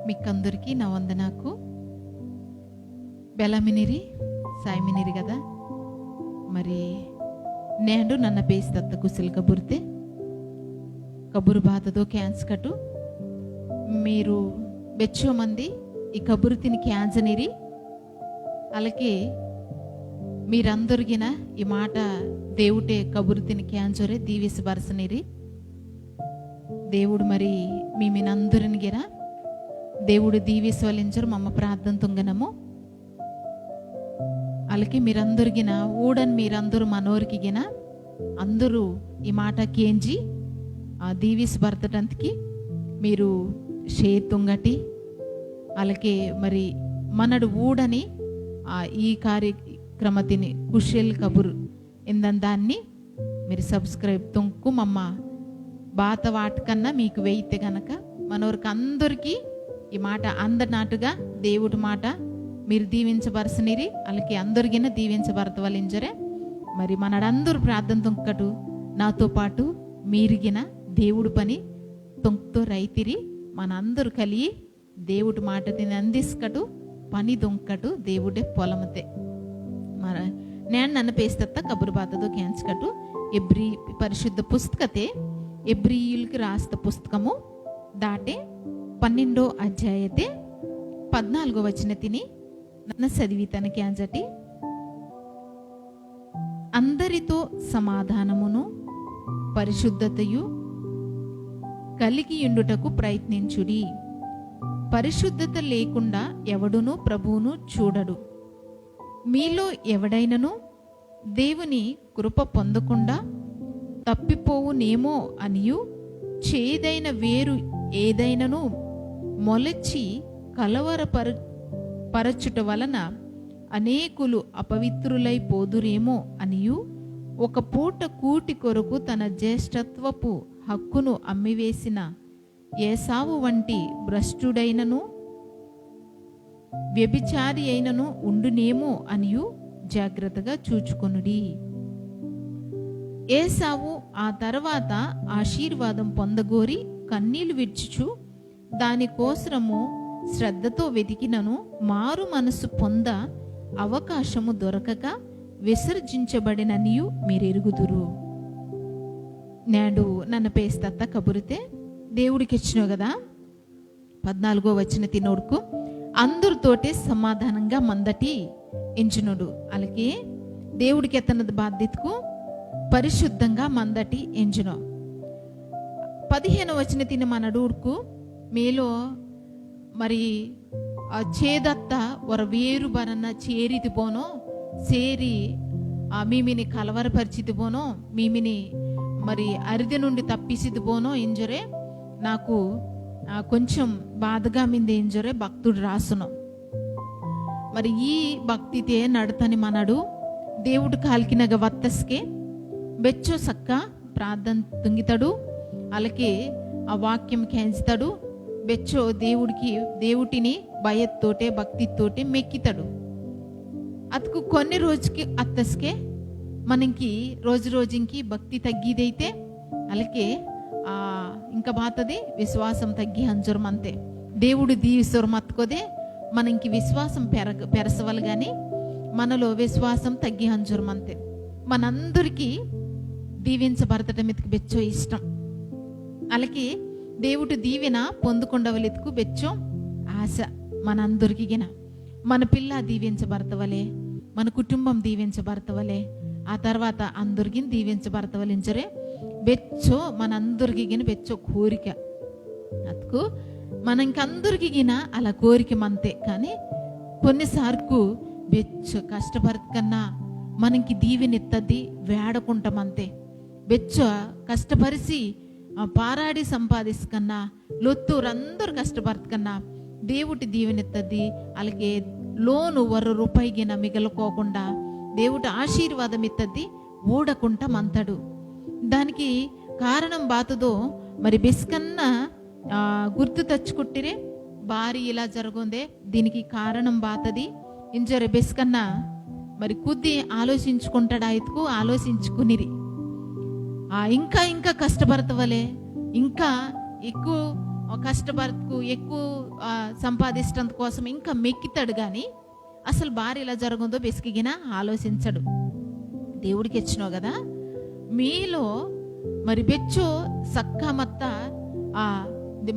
మీకందరికీ నా వందనాకు. ಬೆಳಮಿನಿರಿ ಸಾಯ್ಮಿನಿರಿ కదా. మరి నేను ನನ್ನ ಬೇಯಿಸ್ತತ್ತ ಕುಸಿಲ್ ಕಬುರ್ತೆ ಕಬುರು ಬಾತదో ಕ್ಯಾನ್ಸ್ ಕಟ್ಟು మీరు బెచ్చో మంది ఈ కబురు తిని క్యాన్సనిరి. అలాగే మీరందరిగిన ఈ మాట దేవుటే కబురు తిని క్యాన్సరే దీవిసి బరసనిరి. దేవుడు మరి మీనందరిని గిన దేవుడు దీవిస్వలించరు మమ్మ ప్రార్థన తుంగనము. అలాగే మీరందరిగిన ఊడని మీరందరూ మనోరికి గిన అందరూ ఈ మాట కేంజి దీవిసి బరతడానికి మీరు షేతుంగటి. అలాగే మరి మనడు ఊడని ఈ కార్యక్రమతిని కుషల్ కబురు ఇందాన్ని మీరు సబ్స్క్రైబ్ తొంకు మమ్మ బాత వాటికన్నా మీకు వెయితే గనక మనోరికి అందరికీ ఈ మాట అందనాటుగా దేవుడి మాట మీరు దీవించబరసనిరి. అలాగే అందరిగిన దీవించబరతవలించరే. మరి మనడందరూ ప్రార్థన తొంకటు నాతో పాటు మీరిగిన దేవుడు పని తొంక్తో రైతిరి. మనందరూ కలిగి దేవుడి మాట తిని అందిస్కటు పని దొంకటు దేవుడే పొలమతే. మన నేను నన్ను పేస్తత్త కబురు బాతతో క్యాన్స్కటు ఎబ్రి పరిశుద్ధ పుస్తకతే ఎబ్రియులకి రాస్త పుస్తకము దాటే 12వ అధ్యాయతే 14వ వచన తిని నన్ను చదివి తన క్యాన్సటి. అందరితో సమాధానమును పరిశుద్ధతయు కలిగి ఉండుటకు ప్రయత్నించుడి. పరిశుద్ధత లేకుండా ఎవడును ప్రభువును చూడడు. మీలో ఎవడైనను దేవుని కృప పొందకుండా తప్పిపోవునేమో అనియు చేదైన వేరు ఏదైనను మొలచి పరచుట వలన అనేకులు అపవిత్రులైపోదురేమో అనియు ఒక పూట కూటి కొరకు తన జ్యేష్ఠత్వపు హక్కును అమ్మివేసిన ఏసావు వంటి భ్రష్టుడైనను వ్యభిచారి అయినను ఉండునేమో అనియు జాగ్రత్తగా చూచుకొనుడి. ఏసావు ఆ తర్వాత ఆశీర్వాదం పొందగోరి కన్నీళ్లు విడ్చుచు దానికోసరము శ్రద్ధతో వెతికినను మారు మనసు పొంద అవకాశము దొరకక విసర్జించబడిననియు మీరెరుగుదురు. నేడు నన్ను పేస్తత్త కబురితే దేవుడికి ఇచ్చినావు కదా. 14వ వచన తినోడుకు అందరితోటే సమాధానంగా మందటి ఎంచునుడు. అలాగే దేవుడికి ఎత్తనది బాధ్యతకు పరిశుద్ధంగా మందటి ఎంచును. 15వ వచన తిన మనడుకు మీలో మరి చేదత్త ఒర వేరు బరన్న చేరిది పోనో చేరి మీమిని కలవరపరిచిది పోనో మీమిని మరి అరిది నుండి తప్పిసిది పోనో ఎంజరే నాకు కొంచెం బాధగా మింది ఎంజరే భక్తుడు రాసును. మరి ఈ భక్తితే నడతని మనడు దేవుడు కాల్కినగ వత్తస్కే బెచ్చో సక్క ప్రార్థన తుంగితాడు. అలాగే ఆ వాక్యం కేంచుతాడు. బెచ్చో దేవుడిని భయత్తోటే భక్తితోటే మెక్కితాడు. అతకు కొన్ని రోజుకి అత్తస్కే మనకి రోజుకి భక్తి తగ్గిదైతే అలాగే ఇంకా బాతది విశ్వాసం తగ్గి అంజరం అంతే. దేవుడు దీవిస్వరం అత్తుకోదే మనకి విశ్వాసం పెరసవాలి కానీ మనలో విశ్వాసం తగ్గి అంజరం అంతే. మనందరికీ దీవించబడటం మీదకి బెచ్చో ఇష్టం. అలాగే దేవుడు దీవెన పొందుకొండవలెత్తుకు బెచ్చో ఆశ మనందరికి గిన. మన పిల్ల దీవించబడతవలే, మన కుటుంబం దీవించబడతవలే, ఆ తర్వాత అందరికి దీవించబడతవలించరే బెచ్చో మనందరికి గిన బెచ్చో కోరిక. అతుకు మనకందరికి గిన అలా కోరిక మంతే. కానీ కొన్నిసార్లు బెచ్చో కష్టపడకన్నా మనకి దీవెనెత్తది వేడకుంటామంతే. బెచ్చో కష్టపరిచి పారాడి సంపాదిస్కన్నా లొత్తూరందరూ కష్టపడకన్నా దేవుడి దీవెనెత్తది. అలాగే లోను ₹1 మిగలుకోకుండా దేవుడి ఆశీర్వాదం ఎత్తది ఊడకుంటా మంతడు. దానికి కారణం బాతుదో మరి బెస్కన్నా గుర్తు తెచ్చుకుంటిరే భారీ ఇలా జరుగుందే. దీనికి కారణం బాతది ఇంజరే బెస్కన్నా మరి కొద్ది ఆలోచించుకుంటాడా ఎత్తుకు ఆలోచించుకునిరి. ఇంకా కష్టపడతవలే ఇంకా ఎక్కువ కష్టపడకు ఎక్కువ సంపాదించడం కోసం ఇంకా మెక్కితాడు, కానీ అసలు భార్య ఇలా జరుగుందో బెసికిగినా ఆలోచించడు. దేవుడికి ఇచ్చినావు కదా, మీలో మరి బెచ్చో సక్క మత్త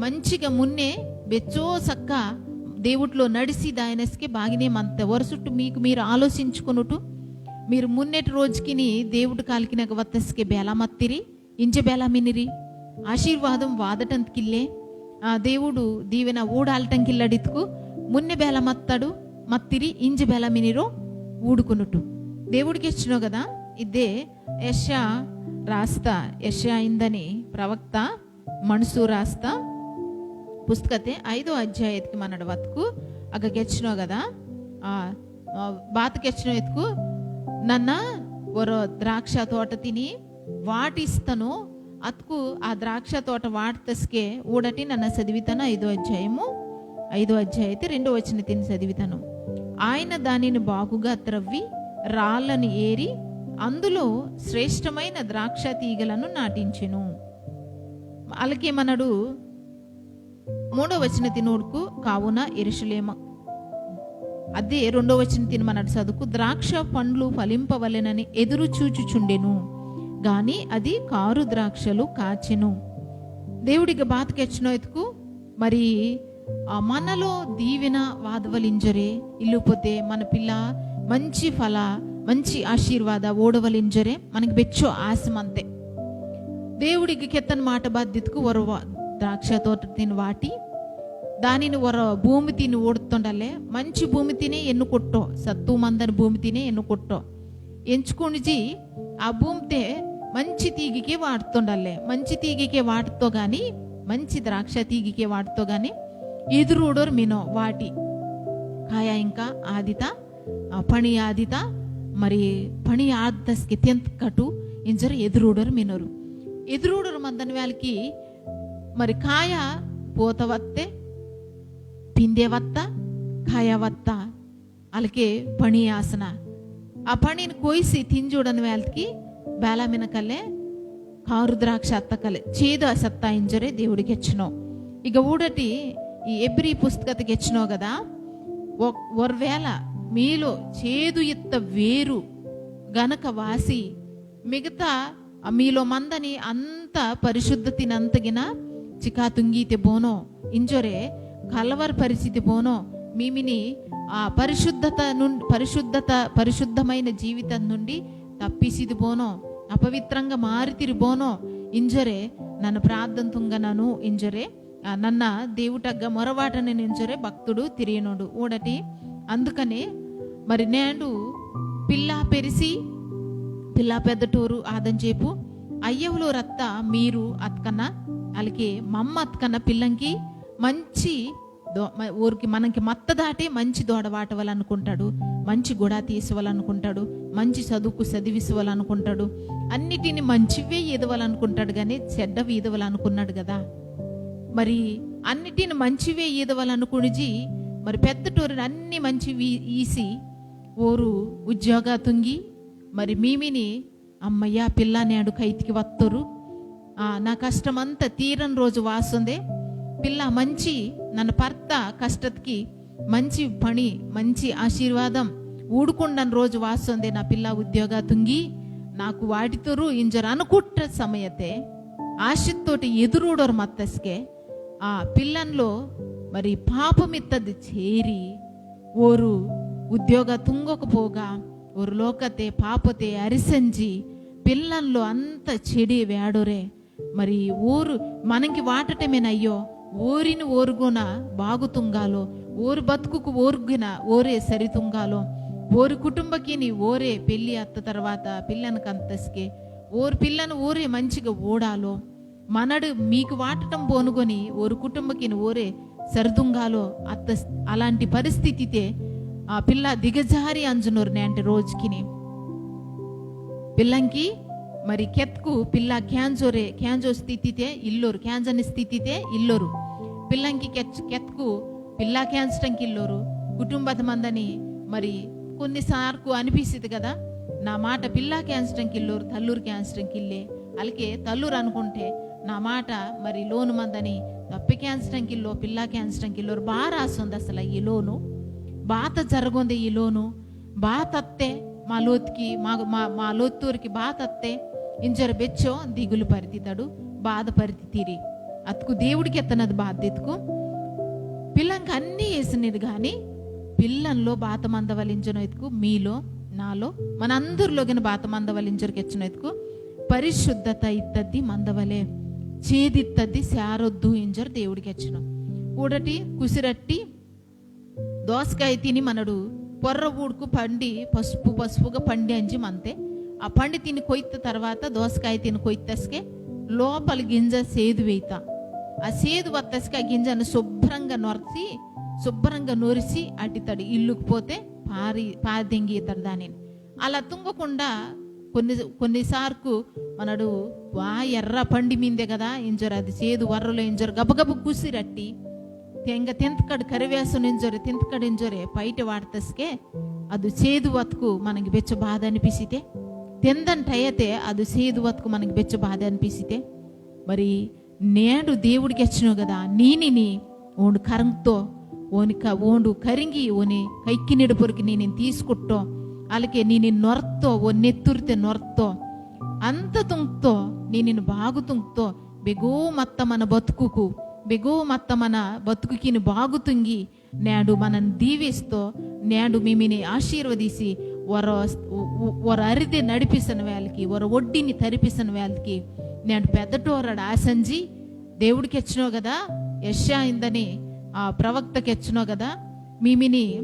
మంచిగా మున్నే బెచ్చో సక్క దేవుడిలో నడిసి దాయనస్కి బాగినే మంత వరుసుట్టు మీకు మీరు ఆలోచించుకున్నట్టు మీరు మున్నెటి రోజుకి దేవుడు కాలికినాక వత్తస్కి బేలా మత్తిరి ఇంజ బేలా మినిరి ఆశీర్వాదం వాదటంకిల్లే దేవుడు దీవెన ఊడాలటంకిల్లడితుకు మున్నె బేల మత్తాడు మత్తిరి ఇంజ బేల మినిరో ఊడుకున్నట్టు దేవుడికి ఇచ్చినావు కదా. ఇదే యెషయా రాస్తా, యెషయా ఇందని ప్రవక్త మనుసు రాస్తా పుస్తకతే 5వ అధ్యాయಕ್ಕೆ మనడు వత్కు అగ కెచ్చినావు కదా, బాతకెచ్చినావు ఎత్తుకు నన్న ఒరో ద్రాక్ష తోట తిని వాటిస్తాను అత్కు ఆ ద్రాక్ష తోట వాటతస్కే ఊడటి నన్న చదివితాను 5వ అధ్యాయము 5వ అధ్యాయతే 2వ వచనం తిని చదివితాను. ఆయన దానిని బాగుగా త్రవ్వి రాళ్ళను ఏరి అందులో శ్రేష్టమైన ద్రాక్ష తీగలను నాటించెను. అలాగేమన్నాడు 3వ వచనం తినోడుకు కావున యెరూషలేమ అదే 2వ వచనం తినమన్నాడు చదువుకు ద్రాక్ష పండ్లు ఫలింపవలెనని ఎదురు చూచుచుండెను, గాని అది కారు ద్రాక్షలు కాచెను. దేవుడికి బాతకెచ్చినో ఎత్తుకు మరి మనలో దీవెన వాదవలింజరే ఇల్లుపోతే మన పిల్ల మంచి ఫల మంచి ఆశీర్వాద ఓడవలింజరే మనకి బెచ్చో ఆశమంతే. దేవుడికి కెత్తన మాట బాధ్యతకు ఒరవ ద్రాక్ష తోట తిని వాటి దానిని ఒర భూమి తిని ఓడుతుండలే మంచి భూమి తినే ఎన్నుకొట్టో సత్తు మందని భూమి తినే ఎన్నుకొట్టో ఎంచుకొని ఆ భూమితే మంచి తీగికే వాడుతుండలే మంచి తీగికే వాటితో గాని మంచి ద్రాక్ష తీగికే వాటితో గాని ఎదురుడోరు మినో వాటి కాయ ఇంకా ఆదిత పణి ఆదిత మరి పణి ఆదస్కి తెంత కటు ఇంజరు ఎదురుడోరు మినోరు ఎదురుడోరు మందని వాళ్ళకి మరి కాయ పోత వత్తే పిందే వత్త కాయ వత్త అలాగే పణి ఆసన ఆ పణిని కోసి తింజూడని వాళ్ళకి బేలా మినకల్లే కారు ద్రాక్ష అత్తకలే చేదు సత్తా ఇంజరే దేవుడికి ఇచ్చినావు. ఇక ఊడటి ఈ ఎబ్రీ పుస్తకతకి ఇచ్చినావు కదా, ఒకవేళ మీలో చేదు ఎత్త వేరు గనక వాసి మిగతా మీలో మందని అంత పరిశుద్ధతిని అంతగిన చికా తుంగీతే బోనో ఇంజొరే కలవర పరిస్థితి బోనో మీమిని ఆ పరిశుద్ధమైన జీవితం నుండి తప్పిసిది బోనో అపవిత్రంగా మారితిరి బోనో ఇంజరే నన్ను ప్రార్థన తుంగనను ఇంజరే నన్న దేవుటగ్గ మొరవాటని ఇంజరే భక్తుడు తిరియనుడు ఊడటి. అందుకనే మరి నేడు పిల్ల పెరిసి పిల్ల పెద్దటూరు ఆదంచేపు అయ్యవులో రత్త మీరు అత్కన్నా అలాగే మమ్మ అత్కన్నా పిల్లంకి మంచి ఊరికి మనకి మత్త దాటే మంచి దోడవాటవాలనుకుంటాడు, మంచి గుడా తీసుకోవాలనుకుంటాడు, మంచి చదువుకు చదివిసుకోవాలనుకుంటాడు, అన్నిటిని మంచివే ఈదవాలనుకుంటాడు కానీ చెడ్డవి ఈదవాలనుకున్నాడు కదా. మరి అన్నిటిని మంచివే ఈదవాలనుకుని మరి పెద్దటూరు అన్ని మంచివి ఈసి ఓరు ఉద్యోగ తుంగి మరి మీమిని అమ్మయ్య పిల్ల నేడు కైతికి వత్తరు నా కష్టమంతా తీరని రోజు వాస్తుందే పిల్ల మంచి నన్ను భర్త కష్టకి మంచి పని మంచి ఆశీర్వాదం ఊడుకుండని రోజు వాస్తుంది నా పిల్ల ఉద్యోగ తుంగి నాకు వాటితోరు ఇంజర అనుకుట్ట సమయతే ఆశతోటి ఎదురుడోరు మత్తస్కే ఆ పిల్లన్లో మరి పాపమిత్తది చేరి ఓరు ఉద్యోగ తుంగకపోగా ఓరు లోకతే పాపతే అరిసంజి పిల్లల్లో అంత చెడి వేడోరే మరి ఊరు మనకి వాటటమేనయ్యో ఓరిని ఓరుగున బాగుతుంగాలో ఓరు బతుకుకు ఓరుగున ఓరే సరితుంగాలో ఓరు కుటుంబకి నీ ఓరే పెళ్ళి అత్త తర్వాత పిల్లనకు అంతస్కే ఓరు పిల్లను ఓరే మంచిగా ఓడాలో మనడు మీకు వాటటం పోనుకొని ఓరు కుటుంబకి ఓరే సరితుంగాలో అత్త అలాంటి పరిస్థితితే ఆ పిల్ల దిగజారి అంజనూరు నే అంటే రోజుకిని పిల్లంకి మరి కెత్కు పిల్ల క్యాంజో స్థితితే ఇల్లోరు క్యాంజని స్థితితే ఇల్లోరు పిల్లంకి కెత్కు పిల్ల క్యాంచటంకి ఇల్లోరు కుటుంబత మందని మరి కొన్నిసార్లు అనిపిస్తుంది కదా నా మాట పిల్ల క్యాంచటంకి ఇల్లోరు తల్లూరు క్యాంచటంకి ఇల్లే అలాగే తల్లూరు అనుకుంటే నా మాట మరి లోను మందని ತಪ್ಪೆ ಕ್ಯಾನ್ಸ್ಟಂಕಿಲ್ಲೋ ಪಿಲ್ಲ ಕ್ಯಾನ್ಸ್ಟಂಕಿಲ್ಲೋರು ಬಾ ರಾಸೊಂದು ಅಸಲ ಈ ಲೋನು బాత జరగొంది ఈ లోను బాతత్తే మా లోతుకి మా లోత్తూరికి బాతత్తే ఇంజర బెచ్చో దిగులు పరితితాడు బాధ పరితిరి అతుకు దేవుడికి ఎత్తనది బాధ్యతకు పిల్లంకి అన్నీ వేసినది కానీ పిల్లంలో బాత మందవలించను ఎత్తుకు మీలో నాలో మనందరిలోగిన బాత మందవలించరికి ఎచ్చిన ఎత్తుకు పరిశుద్ధత ఇత్తద్ది మందవలే చేదిత్తద్ది శారొద్దు ఇంజర్ దేవుడికి ఎచ్చిన ఊడటి కుసిరట్టి దోసకాయ తిని మనడు పొర్ర ఊడుకు పండి పసుపుగా పండి అంజి మంతే ఆ పండి తిని కొయ్త తర్వాత దోసకాయ తిని కొయ్తస్కే లోపల గింజ సేదు వేయిత ఆ సేదు వత్తస్కి ఆ గింజను శుభ్రంగా నొరిసి అడ్డితాడు ఇల్లుకు పోతే పాదెంగి ఇతాడు దానిని అలా తుంగకుండా కొన్నిసార్లు మనడు ఎర్ర పండి మీందే కదా ఇంజరు అది సేదు వర్రలో ఇంజరు గబగబ కుసిరట్టి ತೆಂತಕಡು ಕರಿವೇಸು ಇಂಜೊರೆ ತಿಂತಕಡು ಇಂಜೊರೆ ಪೈಟೆ ವಾಡ್ತಸ್ಕೆ ಅದು ಸೇದು ವತ್ಕು మనకి ಬೆಚ್ಚ ಬಾಧ ಅನಿಪಿಸಿತೆ తెందంటైతే అది సేదు వత్కు మనకి బెచ్చ బాధ అనిపిస్తే మరి నేడు దేవుడికి వచ్చినావు కదా నీనిని ఓండు కరంతో ఓండు కరింగి ఓని కైకి నిడుపురికి నేను తీసుకుట్టో అలాగే ನೀನು ನೊರ್ತೋ ಓ ನೆತ್ತುರ್ತೆ ನೊರ್ತೋ ಅಂತ ತುಂಗ್ತೋ ನೀನಿನ ಬಾಗು ತುಂಗ್ತೋ ಬೆಗೋ ಮತ್ತ ಮನ ಬದುಕುಕು బెగో మత్త మన బతుకుకిని బాగుతుంగి నేడు మనని దీవిస్తో నేడు మిమిని ఆశీర్వదీసి వర అరిదే నడిపిసిన వాళ్ళకి వర ఒడ్డిని తరిపిసిన వాళ్ళకి నేను పెద్దటోరడు ఆశంజి దేవుడికి వచ్చినావు కదా యెషాయిందని ఆ ప్రవక్తకి వచ్చినావు కదా మిమిని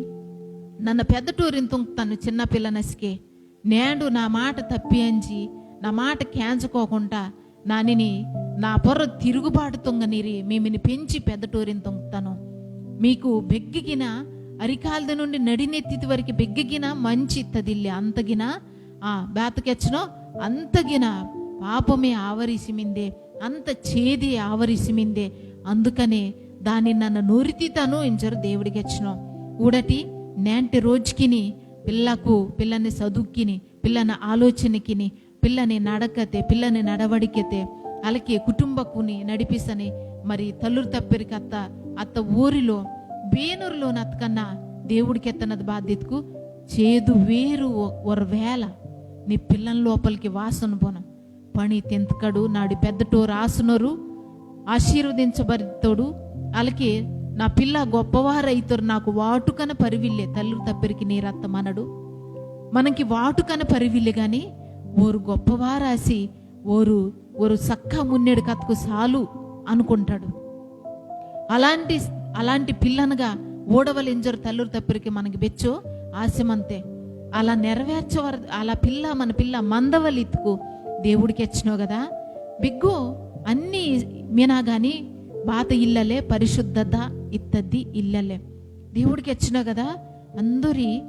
నన్ను పెద్దటూరిని తుంగుతాను చిన్న పిల్లనసికే నేడు నా మాట తప్పి అంజి నా మాట క్యాంచుకోకుండా నానిని నా పొర్ర తిరుగుబాటు తొంగనిరి మిమిని పెంచి పెద్దటూరిని తొంగుతాను మీకు బెగ్గిగిన అరికాలద నుండి నడినెత్తి వరకు బెగ్గిగిన మంచి తదిల్లే అంతగిన బేతకెచ్చనో అంతగిన పాపమే ఆవరిసిమిందే అంత చేది ఆవరిసిమిందే అందుకనే దాన్ని నన్ను నోరితీతాను ఇంజరు దేవుడికి వచ్చినో ఊడటి నేంటి రోజుకిని పిల్లని చదువుకిని పిల్లన ఆలోచనకిని పిల్లని నడకతే పిల్లని నడవడికతే అలాగే కుటుంబకుని నడిపిసని మరి తల్లురు తప్పెరికి అత్త ఊరిలో బేనూరులో నత్తకన్నా దేవుడికి ఎత్తనది బాధ్యతకు చేదు వేరు వేళ నీ పిల్లల లోపలికి వాసన పోనం పని తెంతకడు నాడు పెద్దటో రాసునరు ఆశీర్వదించబడతాడు అలాగే నా పిల్ల గొప్పవారైతారు నాకు వాటుకన పరివిల్లే తల్లురు తప్పెరికి నీరత్త మనడు మనకి వాటుకన పరివిల్లే గాని ఓరు గొప్పవారాసి ఓరు సక్క మున్నెడు కత్తుకు సాలు అనుకుంటాడు అలాంటి పిల్లనగా ఓడవలింజరు తల్లురు తప్పిరికి మనకి బెచ్చో ఆశమంతే అలా నెరవేర్చవారు అలా మన పిల్ల మందవలిత్తుకు దేవుడికి వచ్చినావు కదా బిగ్గు అన్నీ మీనా గాని బాత ఇల్లలే పరిశుద్ధత ఇత్తద్ది ఇల్లలే దేవుడికి వచ్చినావు కదా అందరి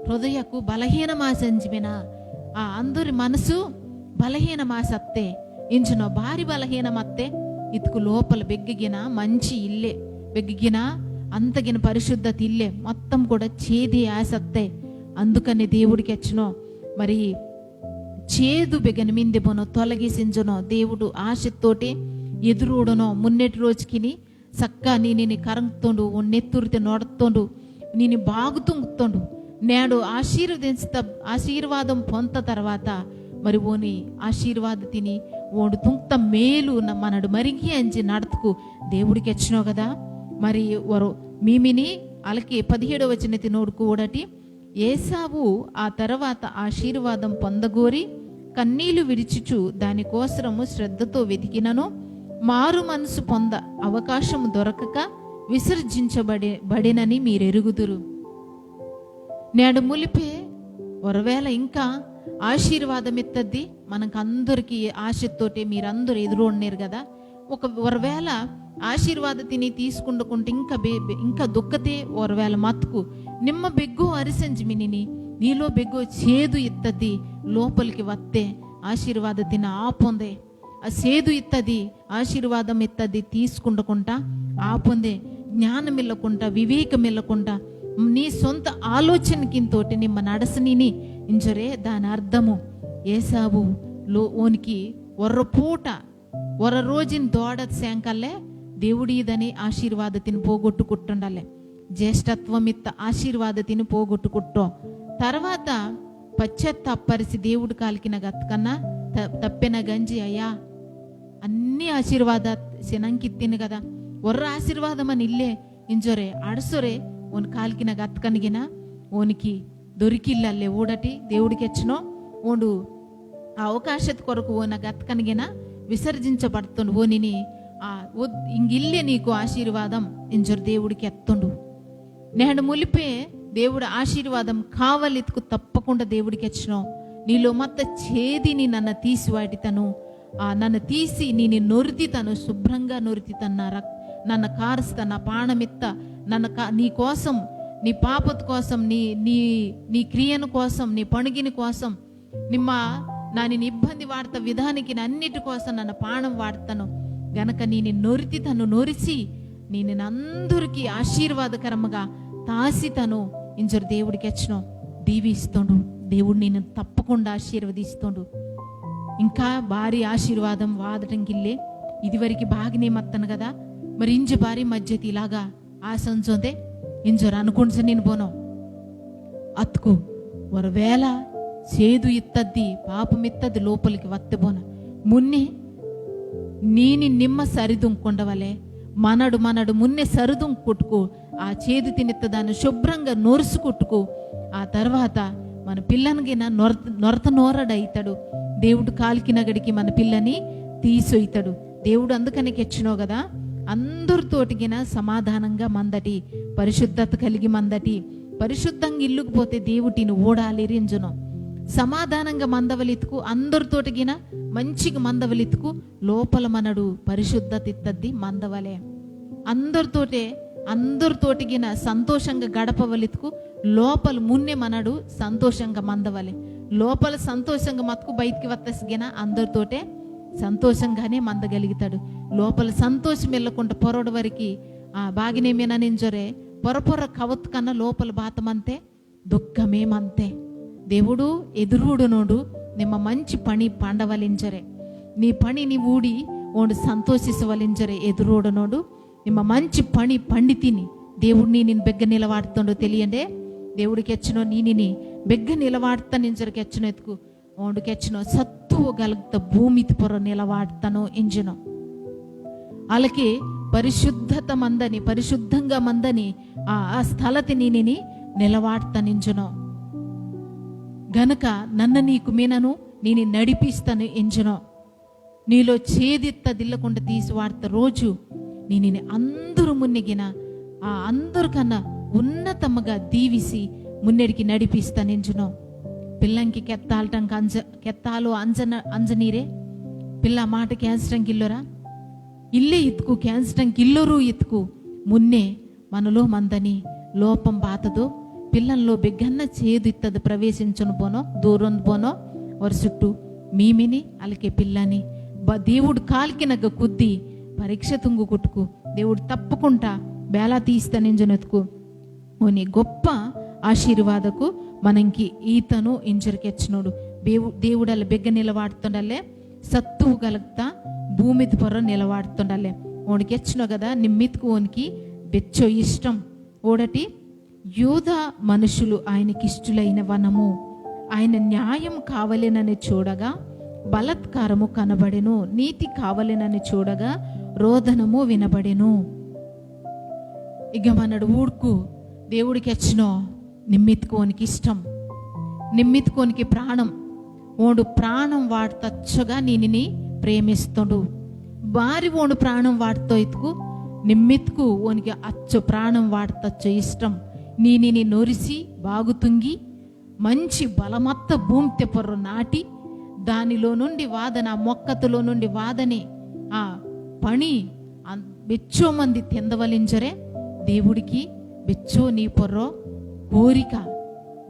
హృదయకు బలహీన మాసంజిమినా అందరి మనసు బలహీన మాసత్తే ఇంచునో భారీ బలహీనమత్తే ఇతుకు లోపల బెగ్గిగిన మంచి ఇల్లే బెగ్గిగిన అంతగిన పరిశుద్ధత ఇల్లే మొత్తం కూడా చేది ఆసత్తే అందుకని దేవుడికి వచ్చినో మరి చేదు బెగని మింది పోనో తొలగిసించునో దేవుడు ఆశతోటి ఎదురుడనో మున్నెటి రోజుకిని సక్క ನೀನಿ కరంతోండు నెత్తురితే నొడతోండు ನೀನು బాగుతుంగుతోండు నేడు ఆశీర్వాదం పొంత తర్వాత మరి ఓని ఆశీర్వాద తిని ఓడు తుంక్త మేలు మనడు మరిగి అంచి నడతకు దేవుడికి వచ్చినావు కదా మరి వరు మీమిని అలకి 17వ వచనతి నోడుకు ఓడటి ఏసావు ఆ తర్వాత ఆశీర్వాదం పొందగోరి కన్నీళ్లు విడిచుచు దానికోసరము శ్రద్ధతో వెతికినను మారు మనసు పొంద అవకాశం దొరకక విసర్జించబడినని మీరెరుగుదురు నేడు ములిపే ఒరవేళ ఇంకా ఆశీర్వాదం ఎత్తద్ది మనకు అందరికి ఆశతోటి మీరందరూ ఎదురున్నారు కదా ఒరవేళ ఆశీర్వాద తిని తీసుకుండుకుంటే ఇంకా దుఃఖతే ఒరవేళ మత్తుకు నిమ్మ బెగ్గు అరిసంజి మినిని నీలో బెగ్గు చేదు ఇత్తది లోపలికి వత్తే ఆశీర్వాద తిన ఆపొందే ఆ సేదు ఇత్తది ఆశీర్వాదం ఇత్తది తీసుకుండకుంటా ఆపొందే జ్ఞానం ఇల్లకుంటా వివేకం ఇల్లకుంటా నీ సొంత ఆలోచనకింతోటి నిమ్మ నడసనిని ఇంజరే దాని అర్థము ఏసావు ఓనికి ఒర్ర రోజుని దోడ శాంకల్లే దేవుడిదని ఆశీర్వాదతిని పోగొట్టుకుంటుండాలి. జ్యేష్ఠత్వమిత్త ఆశీర్వాదతిని పోగొట్టుకుంటో తర్వాత పశ్చాత్తాపరిసి దేవుడు కాలికిన గత్కన్నా తప్పిన గంజి అయ్యా అన్ని ಆಶೀರ್ವಾದ ಸೆನಂಕಿತ್ತಿನ ಕದ ಒರ್ರ ಆಶೀರ್ವಾದಮನ್ ಇಲ್ಲೇ ಇಂಜೊರೆ ಆಡ್ಸೊರೆ ಓನ್ ಕಾಲ್ಕಿನ ಗತ್ಕನಿಗಿನ ಓನಿಕಿ దొరికిల్లల్లే ఊడటి దేవుడికి ఎచ్చినో ఓండు ఆ అవకాశత కొరకు ఓన గత్కనిగిన విసర్జించబడుతుండు ఓనిని ఇంగిల్లే నీకు ఆశీర్వాదం ఇంజొరు దేవుడికి ఎత్తుండు. నేడు ములిపే దేవుడు ఆశీర్వాదం కావలిత్కు తప్పకుండా దేవుడికి ఎచ్చినో నీలో మొత్త చేదిని నన్ను తీసి వాటితను నన్ను తీసి నేను నొరితితను శుభ్రంగా నొరితితన్న నన్ను కారుస్తా నా పాణమిత్త నన్ను నీ కోసం నీ పాపత కోసం నీ నీ నీ క్రియను కోసం నీ పణుగిని కోసం నేను ఇబ్బంది వాడతా విధానికి అన్నిటి కోసం నన్ను పాణం వాడతాను గనక నేను నొరితితను నొరిసి నేను అందరికీ ఆశీర్వాదకరముగా తాసితను ఇంజరు దేవుడికి ఎచ్చినో దీవిస్తుండు. దేవుడు నేను తప్పకుండా ఆశీర్వదిస్తుండు. ఇంకా భారీ ఆశీర్వాదం వాదటంకిల్లే ఇదివరకు బాగానే మత్తను కదా మరి ఇంజు భారీ మధ్యతి ఇలాగా ఆశంచోదే ఇంజరు అనుకుంటే నేను పోను అత్తుకు ఒకవేళ చేదు ఇత్తద్ది పాపమిత్తది లోపలికి వత్తెపోన మున్నే నీని నిమ్మ సరిదుంకొండవలే మనడు మున్నే సరిదుం కొట్టుకు ఆ చేదు తినిత్తదాన్ని శుభ్రంగా నొరుసు కొట్టుకు ఆ తర్వాత మన పిల్లనిగిన నొరత నోరడైతాడు. దేవుడు కాలికిన గడికి మన పిల్లని తీసొయ్తాడు. దేవుడు అందుకని ఎచ్చినో కదా అందరితోటిగిన సమాధానంగా మందటి పరిశుద్ధత కలిగి మందటి పరిశుద్ధంగా ఇల్లుకు పోతే దేవుటిని ఓడాలి రింజును సమాధానంగా మందవలితుకు అందరితోటిగిన మంచిగా మందవలితుకు లోపల మనడు పరిశుద్ధత ఇత్తద్ది మందవలే అందరితోటిగిన సంతోషంగా గడపవలితుకు లోపల మున్నే మనడు సంతోషంగా మందవలే లోపల సంతోషంగా మతుకు బయటికి వత్తసిగిన అందరితోటే సంతోషంగానే మందగలుగుతాడు. లోపల సంతోషం వెళ్ళకుండా పొరడు వరకు బాగినేమేననింజొరే పొరపొర కవత్ కన్నా లోపల బాతమంతే దుఃఖమేమంతే. దేవుడు ఎదురుడునోడు నిమ్మ మంచి పని పండవలించరే నీ పనిని ఊడి ఓడు సంతోషిసవలించరే ఎదురుడునోడు నిమ్మ మంచి పని పండితిని దేవుడిని నేను బెగ్గ నిలవాడుతుండో తెలియండే దేవుడికి ఎచ్చినో నీనిని బెగ్గ నిలవాడుతా నింజరికి ఎచ్చినో ఎత్తుకు ఓండుకి ఎచ్చినో సత్తువ గలుగుతా భూమితి పొర నిలవాడుతాను ఇంజను అలాగే పరిశుద్ధత మందని పరిశుద్ధంగా మందని ఆ స్థలతి నీనిని నిలవాడుతా నింజను గనక నన్ను నీకు మీనను నేను నడిపిస్తాను ఎంజునో నీలో చేదిత్తదిల్లకుండా తీసి వాడతా రోజు నేను అందరూ మున్నిగిన అందరికన్నా ఉన్నతముగా దీవిసి మున్నెడికి నడిపిస్తాను ఎంజునో పిల్లంకి కెత్తాలు అంజనీరే పిల్ల మాట క్యాన్సటంకి ఇల్లురా ఇల్లే ఇత్తుకు క్యాన్సటంకి ఇల్లురు ఇత్తుకు మున్నే మనలో మందని లోపం బాతదో పిల్లల్లో బిగ్గన్న చేదు ఇత్తది ప్రవేశించను పోనో దూరం పోనో వారి చుట్టూ మీమిని అలకే పిల్లని దేవుడు కాలికినగ కుద్ది పరీక్ష తుంగు కొట్టుకు దేవుడు తప్పకుండా బేలా తీస్తానింజనెత్తుకు ఓని గొప్ప ఆశీర్వాదకు మనకి ఈతను ఇంజరికెచ్చినోడు దేవుడల్ల బెగ్గ నిలవాడుతుండలే సత్తువు గలుగుతా భూమిది పొర నిలవాడుతుండలే ఓడికి ఎచ్చినో కదా నిమ్మిత్తుకు ఓనికి బెచ్చో ఇష్టం ఓడటి యూదా మనుషులు ఆయనకిష్టులైన వనము ఆయన న్యాయం కావలేనని చూడగా బలత్కారము కనబడెను నీతి కావలేనని చూడగా రోదనము వినబడెను. ఇక మనడు ఊడుకు దేవుడికి ఎచ్చినో నిమ్మిత్తుకోనికి ఇష్టం నిమ్మిత్తుకోనికి ప్రాణం ఓడు ప్రాణం వాడతచ్చగా నీనిని ప్రేమిస్తుడు భారీ ఓడు ప్రాణం వాడుతో ఇతుకు నిమ్మిత్తుకు ఓనికి అచ్చు ప్రాణం వాడతచ్చు ఇష్టం నీనిని నొరిసి బాగుతుంగి మంచి బలమత్త భూమి తెప్పరు నాటి దానిలో నుండి వాదన మొక్కతులో నుండి వాదని ఆ పని బెచ్చో మంది తిందవలించరే దేవుడికి బెచ్చో నీ పొర్రో కోరిక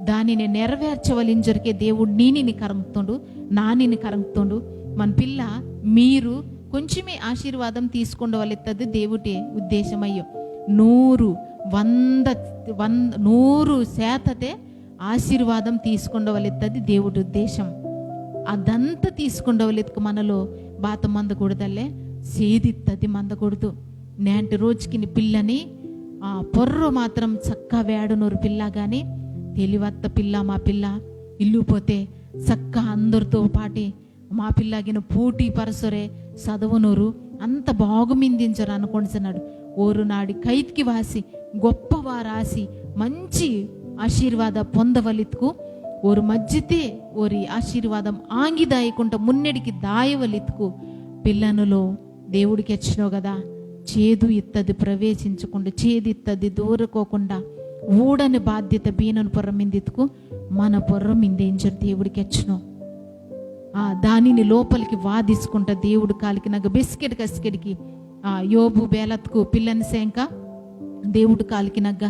దానిని నెరవేర్చవలించరికే దేవుడు నీనిని కరంపుతుండు నానిని కరంపుతుండు మన పిల్ల మీరు కొంచెమే ఆశీర్వాదం తీసుకుండవలెత్తది దేవుడి ఉద్దేశమయ్యో 100% ఆశీర్వాదం తీసుకుండవలెత్తది దేవుడి ఉద్దేశం అదంతా తీసుకుండవలెత్తుకు మనలో బాత మందకూడదల్లే సేదిత్తది మందకూడదు నేంటి రోజుకి పిల్లని పొర్రు మాత్రం చక్క వేడనూరు పిల్ల కానీ తెలివత్త పిల్ల మా పిల్ల ఇల్లు పోతే చక్క అందరితో పాటి మా పిల్లగిన పోటీ పరసరే చదవనూరు అంత బాగుమిందించరు అనుకొనిస్తున్నాడు. ఓరు నాడి కైత్కి వాసి గొప్పవా రాసి మంచి ఆశీర్వాద పొందవలిత్కు ఓరు మజ్జితే ఓరి ఆశీర్వాదం ఆంగిదాయకుంట మున్నెడికి దాయవలిత్కు పిల్లనులో దేవుడికి వచ్చినావు కదా, చేదు ఇత్తది ప్రవేశించకుండా చేదు ఇత్తది దూరకోకుండా ఊడని బాధ్యత బీనను పొర్ర మిందిత్కు మన పొర్ర మిందేంచరు దేవుడికి వచ్చినావు. దానిని లోపలికి వాదిసుకుంటా దేవుడు కాలికి నాకు బిస్కెట్ కస్కెడికి యోబు బేలత్కు పిల్లని సేంక దేవుడు కాలికి నగ్గ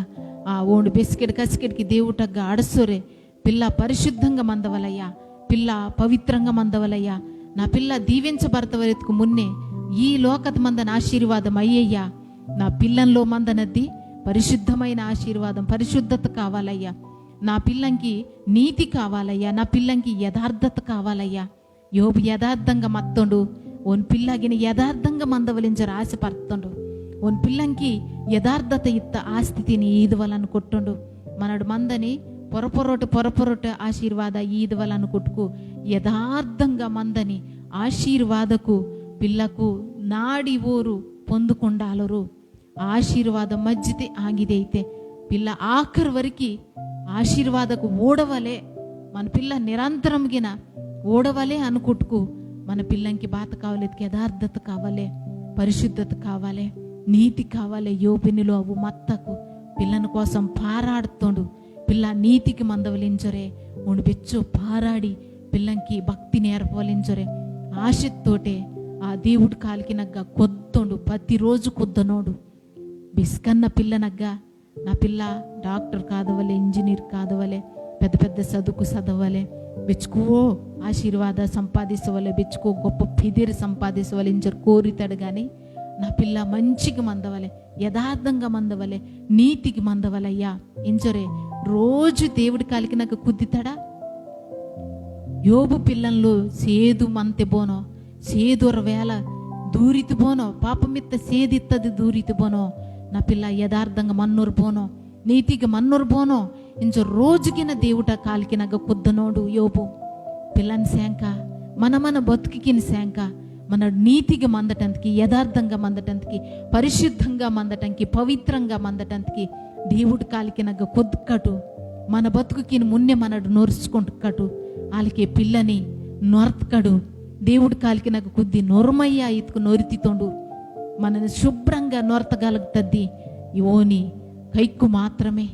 ఓండు బిస్కెట్ కస్కెడికి దేవుటగ్గ అడసోరే పిల్ల పరిశుద్ధంగా మందవలయ్యా, పిల్ల పవిత్రంగా మందవలయ్యా, నా పిల్ల దీవించబడతవరెత్తుకు మున్నే ఈ లోకత మందన ఆశీర్వాదం అయ్యయ్యా, నా పిల్లంలో మందనద్ది పరిశుద్ధమైన ఆశీర్వాదం పరిశుద్ధత కావాలయ్యా, నా పిల్లంకి నీతి కావాలయ్యా, నా పిల్లంకి యథార్థత కావాలయ్యా. యోబు యథార్థంగా మత్తుండు ఓన్ పిల్లగిన యథార్థంగా మందవలించరు ఆశపడుతుండు. ఓన్ పిల్లంకి యథార్థత ఇత్త ఆ స్థితిని ఈదువలను కొట్టుండు. మనడు మందని పొరపొరొట ఆశీర్వాద ఈదువలను కొట్టుకు యథార్థంగా మందని ఆశీర్వాదకు పిల్లకు నాడి ఊరు పొందుకుండాలరు. ఆశీర్వాదం మజ్జితే ఆగిదైతే పిల్ల ఆఖరి వరకు ఆశీర్వాదకు ఓడవలే మన పిల్ల నిరంతరం గిన ఓడవలే అనుకుంటుకు మన పిల్లంకి బాత కావాలి, యథార్థత కావాలి, పరిశుద్ధత కావాలి, నీతి కావాలి. యోబునిలో అవు మత్తకు పిల్లని కోసం పారాడుతోండు. పిల్ల నీతికి మందవలించరే ఉండి బెచ్చో పారాడి పిల్లంకి భక్తి నేర్పవలించరే ఆశతోటే ఆ దేవుడు కాలికి నగ్గ కొద్దోండు ప్రతిరోజు కొద్దనోడు బిస్కన్న పిల్లనగ్గా నా పిల్ల డాక్టర్ కాదవలే, ఇంజనీర్ కాదవలే, పెద్ద పెద్ద చదువుకు చదవలే, బెచ్చుకో ఆశీర్వాద సంపాదించవలే, బెచ్చుకో గొప్ప పిదిరి సంపాదించవలే ఇంజరు కోరితాడు. కానీ నా పిల్ల మంచిగా మందవలే, యథార్థంగా మందవలే, నీతికి మందవలయ్యా ఇంజరే రోజు దేవుడి కాలికి నాకు కుద్దితాడా. యోబు పిల్లల్లో సేదు మంతె బోనో సేదుర వేళ దూరితి బోనో పాపమిత్త సేదిత్తది దూరితి బోనో నా పిల్ల యథార్థంగా మన్నూరు పోనో నీతిగా మన్నూరు పోనో ఇంచు రోజుకిన దేవుట కాలికి నగ్గ కుద్దనోడు యోబు పిల్లని శాంక మన బతుకిని శాంక మన నీతిగా మందటానికి, యథార్థంగా మందటానికి, పరిశుద్ధంగా మందటానికి, పవిత్రంగా మందటానికి దేవుడు కాలికి నగ్గ కొద్దుకటు మన బతుకుకి మున్నే మనడు నొరుచుకుంటుకటు వాళ్ళకి పిల్లని నొరతకడు దేవుడు కాలికి నాకు కొద్ది నొరమయ్యా ఇతుకు నొరితితోండు మనని శుభ్రంగా నొరతగలుగుతుంది. ఓని కైక్కు మాత్రమే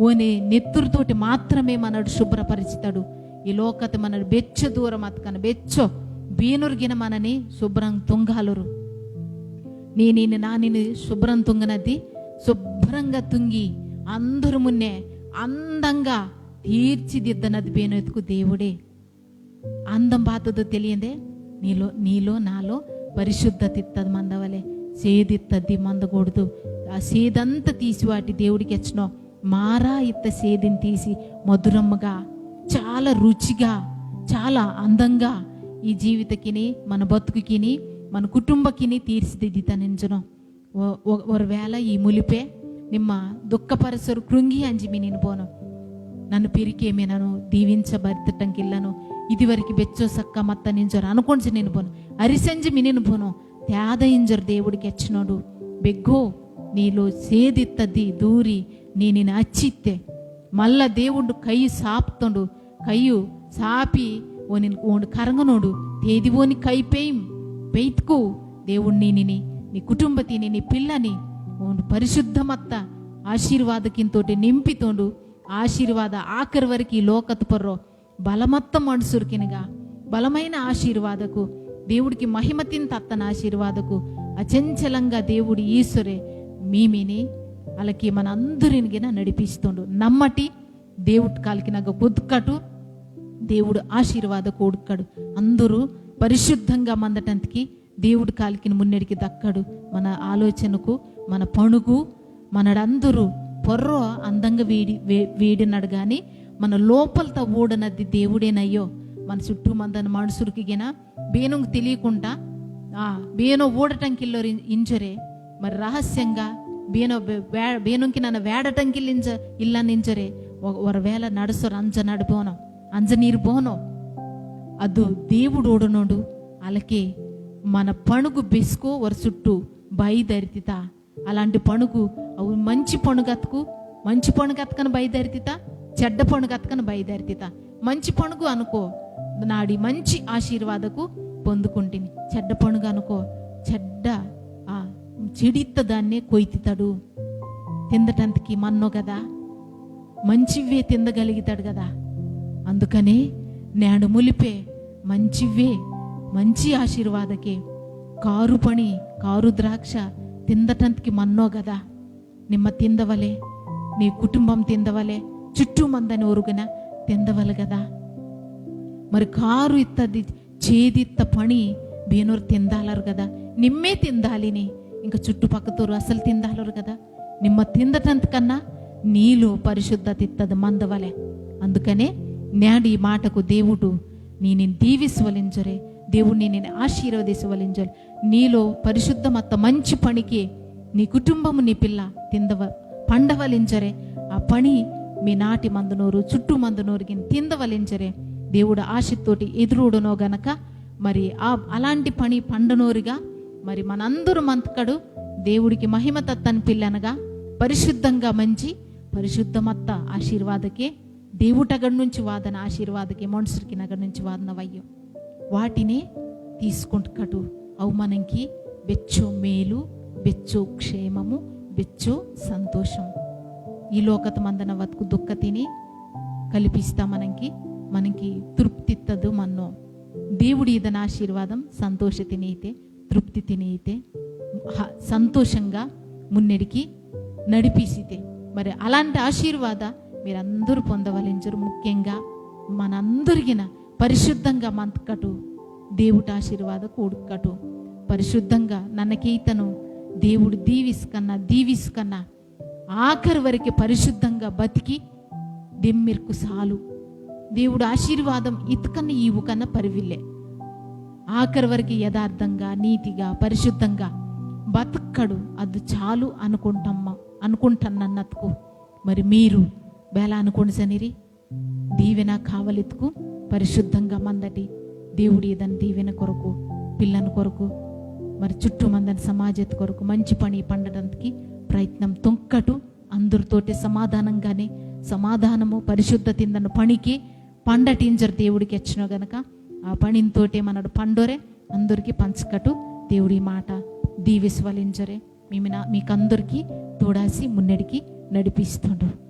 ఓని నెత్తురుతోటి మాత్రమే మనడు శుభ్రపరిచుతాడు. ఈ లోకత మనడు బెచ్చ దూరం అతకన బెచ్చో బీనురిగిన మనని శుభ్రం తుంగాలురు. నేను నానిని శుభ్రం తుంగనది శుభ్రంగా తుంగి అందరు మున్నే అందంగా తీర్చిదిద్దనది బేనెత్తుకు దేవుడే. అందం బాతదో తెలియదే నీలో నాలో పరిశుద్ధత ఇత్తది మందవలే, సేదిత్తది మందకూడదు. ఆ సేదంతా తీసి వాటి దేవుడికి వచ్చినో మారా ఇత్త సేదిని తీసి మధురమ్మగా చాలా రుచిగా చాలా అందంగా ఈ జీవితకిని మన బతుకుకిని మన కుటుంబకిని తీర్చిదిద్దితనించను. ఒకవేళ ఈ ములిపే నిమ్మ దుఃఖపరసరు కృంగి అంజి మీ నేను పోను నన్ను పిరికేమే నన్ను దీవించబడటంకిల్లను ఇదివరకు బెచ్చో సక్క మత్త నింజరు అనుకోండి నేను పోను అరిసంజి మీ నేను పోను తేద ఇంజరు దేవుడికి వచ్చినోడు బెగ్గో నీలో సేదిత్తది దూరి నేను అచ్చిత్తే మళ్ళా దేవుడు కయ్యి సాపుతోండు కయ్యు సాపి ఓని కరంగనోడు తేదివోని కై పెయిత్కు దేవుణ్ణి నీ కుటుంబతిని నీ పిల్లని ఓను పరిశుద్ధమత్త ఆశీర్వాదకింతోటి నింపితోండు. ఆశీర్వాద ఆఖరి వరకు ఈ లోకత పొర్రో బలమత్త మనుసురికినగా బలమైన ఆశీర్వాదకు దేవుడికి మహిమతిన్ తత్తన ఆశీర్వాదకు అచంచలంగా దేవుడి ఈశ్వరే మీమిని అలాకి మన అందరినిగిన నడిపిస్తుండు. నమ్మటి దేవుడి కాలికి నాకు కొద్దుకటు దేవుడు ఆశీర్వాద కొడుకడు. అందరూ పరిశుద్ధంగా మందటానికి దేవుడి కాలికి మున్నెడికి దక్కడు. మన ఆలోచనకు మన పణుగు మనడందరూ పొర్రో అందంగా వేడినాడు కానీ మన లోపలతో ఓడనది దేవుడేనయ్యో. మన చుట్టూ మందని మనుషులకి గిన బేనుకు తెలియకుండా బేనో ఓడటంకిల్లో ఇంజరే మరి రహస్యంగా ಬೇನೊಂಕಿ ನನ್ನ వేడటంకిలింజ ಇಲ್ಲ ನಿಂಜರೆ ಒರವೇಲ ನಡಸೋರು ಅಂಜ ನಡ್ಬೋನೋ ಅಂಜ ನೀರು ಬೋನೋ ಅದು దేవుడు ఓడనోడు అలాగే మన పణుగు బెసుకో వర చుట్టూ బయదరితిత అలాంటి పణుగు అవు మంచి పణుగతకని బయదరితిత చెడ్డ పణుగతకని బయదరితిత మంచి పణుగు అనుకో నాడి మంచి ఆశీర్వాదకు పొందుకుంటుని చెడ్డ పణుగు అనుకో చెడిత్త దాన్నే కొయ్తితాడు తిందటంతకి మన్నో కదా మంచివే తిందగలిగితాడు కదా అందుకనే నేడు ములిపే మంచివే మంచి ఆశీర్వాదకే కారు ద్రాక్ష తిందటంతకి మన్నో కదా నిమ్మ తిందవలే నీ కుటుంబం తిందవలే చుట్టూ మందని ఒరుగున తిందవల కదా మరి కారు ఇత్తది చేదిత్త పని బేనూరు తిందాలరు కదా నిమ్మే తిందాలిని ఇంకా చుట్టుపక్కతోరు అసలు తిందాలరు కదా నిమ్మ తిందటంతకన్నా నీలో పరిశుద్ధత ఇత్తది మందవలే అందుకనే నేడు ఈ మాటకు దేవుడు నేను దీవిస్వలించరే దేవుడిని నేను ఆశీర్వదించవలించాలి నీలో పరిశుద్ధమత్త మంచి పనికి నీ కుటుంబము నీ పిల్ల పండవలించరే ఆ పని మీ నాటి మందునోరు చుట్టూ మందునోరుకి తిందవలించరే దేవుడు ఆశతోటి ఎదురుడనో గనక మరి అలాంటి పని పండనోరుగా మరి మనందరూ మంతకడు దేవుడికి మహిమ తత్తని పిల్లనగా పరిశుద్ధంగా మంచి పరిశుద్ధమత్త ఆశీర్వాదకే దేవుటగడి నుంచి వాదన ఆశీర్వాదకే మనుషులకి నగడి నుంచి వాదన వయ్యం వాటినే తీసుకుంటూ అవు మనకి బెచ్చో మేలు బెచ్చో క్షేమము బెచ్చో సంతోషం ఈ లోకత మందన వతుకు దుఃఖ తిని కల్పిస్తా మనకి తృప్తి ఇత్తదు మన్నో దేవుడి ఇదన ఆశీర్వాదం సంతోష తినైతే తృప్తి తినైతే సంతోషంగా మున్నెడికి నడిపిసితే మరి అలాంటి ఆశీర్వాద మీరందరూ పొందవలించరు ముఖ్యంగా మనందరిగిన పరిశుద్ధంగా మంతకటు దేవుడి ఆశీర్వాద కూడుకటు పరిశుద్ధంగా నన్నకీతను దేవుడు దీవిస్కన్నా ఆఖరి వరకు పరిశుద్ధంగా బతికి దెమ్మిర్కు సాలు దేవుడు ఆశీర్వాదం ఇతకన్నా ఈవు కన్నా పరివిల్లే ఆఖరి వరకు యథార్థంగా నీతిగా పరిశుద్ధంగా బతక్కడు అది చాలు అనుకుంటానన్నతుకు మరి మీరు బేల అనుకోండి సనిరి దీవెన కావలెత్తుకు పరిశుద్ధంగా మందటి దేవుడి ఏదని దీవెన కొరకు పిల్లని కొరకు మరి చుట్టూ మందని సమాజత కొరకు మంచి పని పండడానికి ప్రయత్నం తొంకటు అందరితోటి సమాధానము పరిశుద్ధ తిందను పనికి పండటింజరు దేవుడికి వచ్చిన గనక ఆ పనితోటే మనడు పండోరే అందరికీ పంచకటు దేవుడి మాట దీవిస్వలించరే మీకందరికీ తోడాసి మున్నడికి నడిపిస్తుండ్రు.